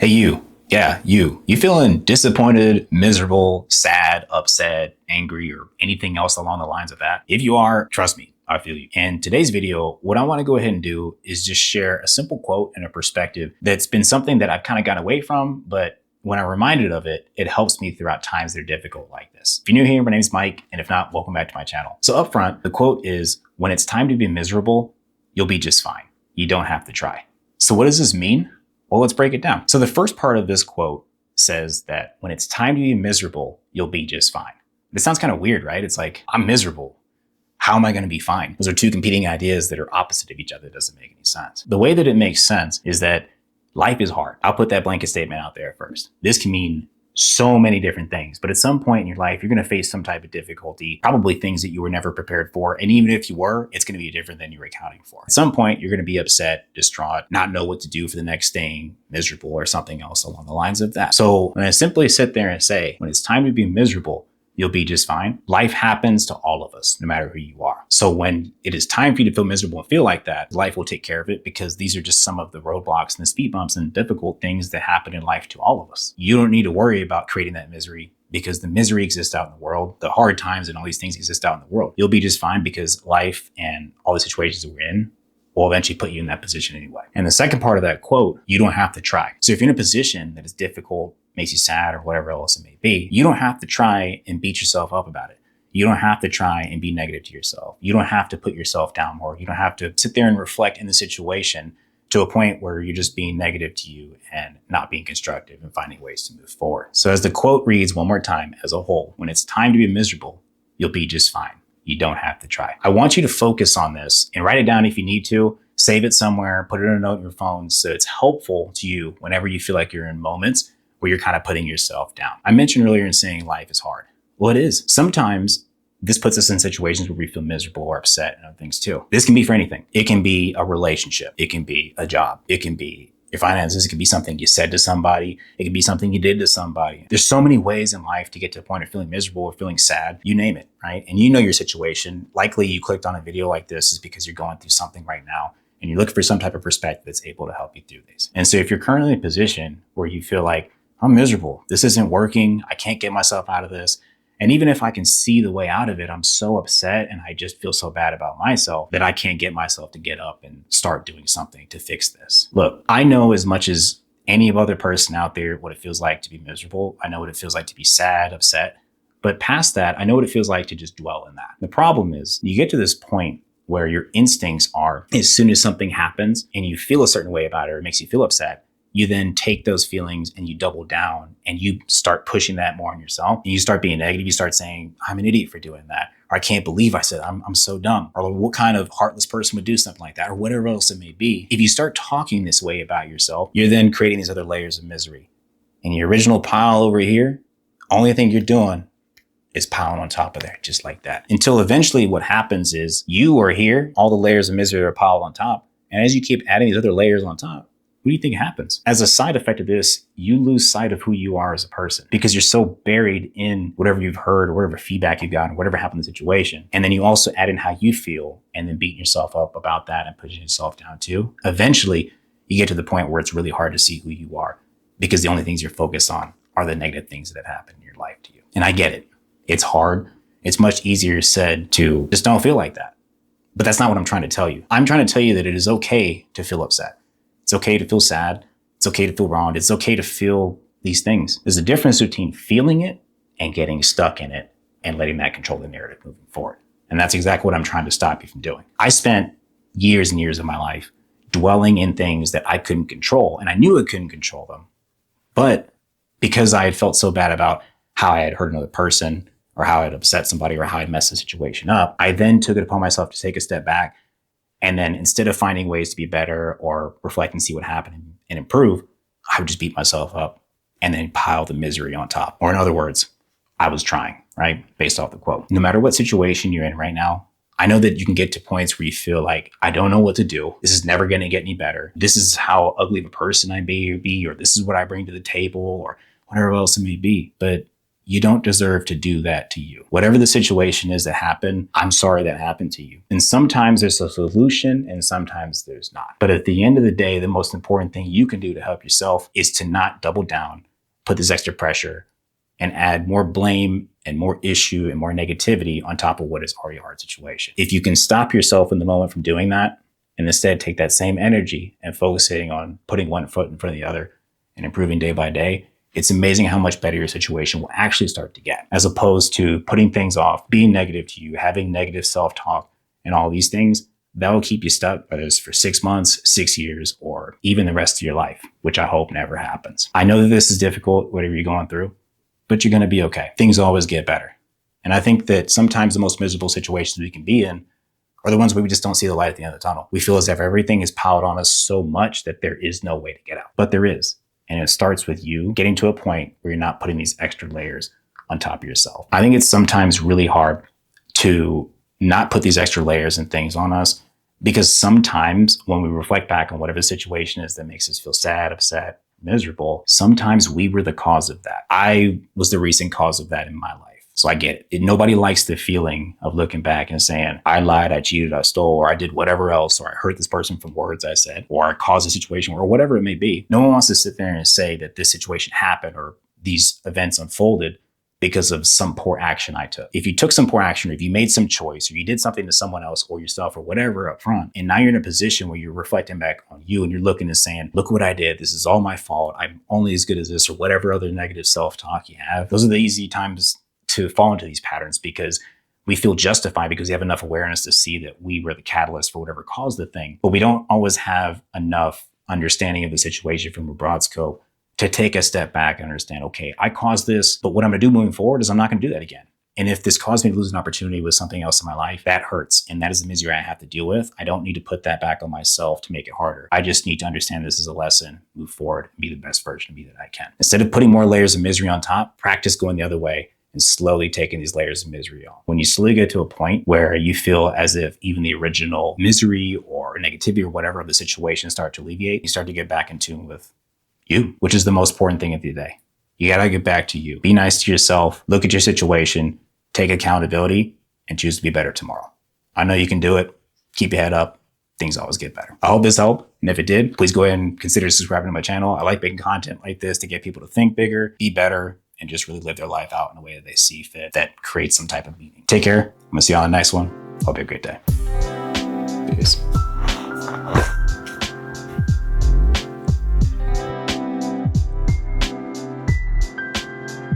Hey, you. Yeah, you. You feeling disappointed, miserable, sad, upset, angry, or anything else along the lines of that? If you are, trust me, I feel you. In today's video, what I want to go ahead and do is just share a simple quote and a perspective that's been something that I've kind of gotten away from, but when I'm reminded of it, it helps me throughout times that are difficult like this. If you're new here, my name is Mike, and if not, welcome back to my channel. So up front, the quote is, when it's time to be miserable, you'll be just fine. You don't have to try. So what does this mean? Well, let's break it down. So the first part of this quote says that when it's time to be miserable, you'll be just fine. This sounds kind of weird, right? It's like, I'm miserable. How am I going to be fine? Those are two competing ideas that are opposite of each other. It doesn't make any sense. The way that it makes sense is that life is hard. I'll put that blanket statement out there first. This can mean so many different things, but at some point in your life, you're going to face some type of difficulty, probably things that you were never prepared for. And even if you were, it's going to be different than you were accounting for. At some point, you're going to be upset, distraught, not know what to do for the next thing, miserable, or something else along the lines of that. So when I simply sit there and say, when it's time to be miserable, you'll be just fine. Life happens to all of us, no matter who you are. So when it is time for you to feel miserable and feel like that, life will take care of it, because these are just some of the roadblocks and the speed bumps and difficult things that happen in life to all of us. You don't need to worry about creating that misery, because the misery exists out in the world. The hard times and all these things exist out in the world. You'll be just fine, because life and all the situations that we're in will eventually put you in that position anyway. And the second part of that quote, you don't have to try. So if you're in a position that is difficult, makes you sad, or whatever else it may be, you don't have to try and beat yourself up about it. You don't have to try and be negative to yourself. You don't have to put yourself down more. You don't have to sit there and reflect in the situation to a point where you're just being negative to you and not being constructive and finding ways to move forward. So as the quote reads one more time as a whole, when it's time to be miserable, you'll be just fine. You don't have to try. I want you to focus on this and write it down if you need to. Save it somewhere, put it in a note in your phone so it's helpful to you whenever you feel like you're in moments where you're kind of putting yourself down. I mentioned earlier in saying life is hard. Well, it is. Sometimes this puts us in situations where we feel miserable or upset and other things too. This can be for anything. It can be a relationship. It can be a job. It can be your finances. It can be something you said to somebody. It can be something you did to somebody. There's so many ways in life to get to the point of feeling miserable or feeling sad. You name it, right? And you know your situation. Likely you clicked on a video like this is because you're going through something right now, and you're looking for some type of perspective that's able to help you through this. And so if you're currently in a position where you feel like, I'm miserable, this isn't working, I can't get myself out of this, and even if I can see the way out of it, I'm so upset and I just feel so bad about myself that I can't get myself to get up and start doing something to fix this. Look, I know as much as any other person out there what it feels like to be miserable. I know what it feels like to be sad, upset. But past that, I know what it feels like to just dwell in that. The problem is you get to this point where your instincts are, as soon as something happens and you feel a certain way about it or it makes you feel upset, you then take those feelings and you double down and you start pushing that more on yourself. And you start being negative. You start saying, I'm an idiot for doing that. Or I can't believe I said, I'm so dumb. Or what kind of heartless person would do something like that? Or whatever else it may be. If you start talking this way about yourself, you're then creating these other layers of misery. And your original pile over here, only thing you're doing is piling on top of there, just like that. Until eventually what happens is you are here, all the layers of misery are piled on top. And as you keep adding these other layers on top, what do you think happens? As a side effect of this, you lose sight of who you are as a person, because you're so buried in whatever you've heard or whatever feedback you've gotten, whatever happened in the situation. And then you also add in how you feel and then beating yourself up about that and pushing yourself down too. Eventually, you get to the point where it's really hard to see who you are, because the only things you're focused on are the negative things that have happened in your life to you. And I get it. It's hard. It's much easier said to just don't feel like that. But that's not what I'm trying to tell you. I'm trying to tell you that it is okay to feel upset. It's okay to feel sad. It's okay to feel wronged. It's okay to feel these things. There's a difference between feeling it and getting stuck in it and letting that control the narrative moving forward. And that's exactly what I'm trying to stop you from doing. I spent years and years of my life dwelling in things that I couldn't control, and I knew I couldn't control them. But because I had felt so bad about how I had hurt another person or how I had upset somebody or how I messed the situation up, I then took it upon myself to take a step back. And then instead of finding ways to be better or reflect and see what happened and improve, I would just beat myself up and then pile the misery on top. Or in other words, I was trying, right? Based off the quote. No matter what situation you're in right now, I know that you can get to points where you feel like, I don't know what to do. This is never going to get any better. This is how ugly of a person I may be, or this is what I bring to the table, or whatever else it may be. But You don't deserve to do that to you. Whatever the situation is that happened, I'm sorry that happened to you. And sometimes there's a solution and sometimes there's not. But at the end of the day, the most important thing you can do to help yourself is to not double down, put this extra pressure, and add more blame and more issue and more negativity on top of what is already a hard situation. If you can stop yourself in the moment from doing that, and instead take that same energy and focusing on putting one foot in front of the other and improving day by day, it's amazing how much better your situation will actually start to get, as opposed to putting things off, being negative to you, having negative self-talk and all these things. That will keep you stuck, whether it's for 6 months, 6 years, or even the rest of your life, which I hope never happens. I know that this is difficult, whatever you're going through, but you're going to be okay. Things always get better. And I think that sometimes the most miserable situations we can be in are the ones where we just don't see the light at the end of the tunnel. We feel as if everything is piled on us so much that there is no way to get out. But there is. And it starts with you getting to a point where you're not putting these extra layers on top of yourself. I think it's sometimes really hard to not put these extra layers and things on us, because sometimes when we reflect back on whatever the situation is that makes us feel sad, upset, miserable, sometimes we were the cause of that. I was the recent cause of that in my life. So I get it. Nobody likes the feeling of looking back and saying, I lied, I cheated, I stole, or I did whatever else, or I hurt this person from words I said, or I caused a situation, or whatever it may be. No one wants to sit there and say that this situation happened or these events unfolded because of some poor action I took. If you took some poor action, or if you made some choice, or you did something to someone else or yourself or whatever up front, and now you're in a position where you're reflecting back on you and you're looking and saying, look what I did. This is all my fault. I'm only as good as this, or whatever other negative self-talk you have. Those are the easy times to fall into these patterns, because we feel justified because we have enough awareness to see that we were the catalyst for whatever caused the thing. But we don't always have enough understanding of the situation from a broad scope to take a step back and understand, okay, I caused this, but what I'm going to do moving forward is I'm not going to do that again. And if this caused me to lose an opportunity with something else in my life, that hurts. And that is the misery I have to deal with. I don't need to put that back on myself to make it harder. I just need to understand this is a lesson, move forward, and be the best version of me that I can. Instead of putting more layers of misery on top, practice going the other way and slowly taking these layers of misery off. When you slowly get to a point where you feel as if even the original misery or negativity or whatever of the situation start to alleviate, you start to get back in tune with you, which is the most important thing at the end of the day. You got to get back to you. Be nice to yourself. Look at your situation, take accountability, and choose to be better tomorrow. I know you can do it. Keep your head up. Things always get better. I hope this helped. And if it did, please go ahead and consider subscribing to my channel. I like making content like this to get people to think bigger, be better, and just really live their life out in a way that they see fit, that creates some type of meaning. Take care. I'm going to see you on the next one. Hope you have a great day. Peace.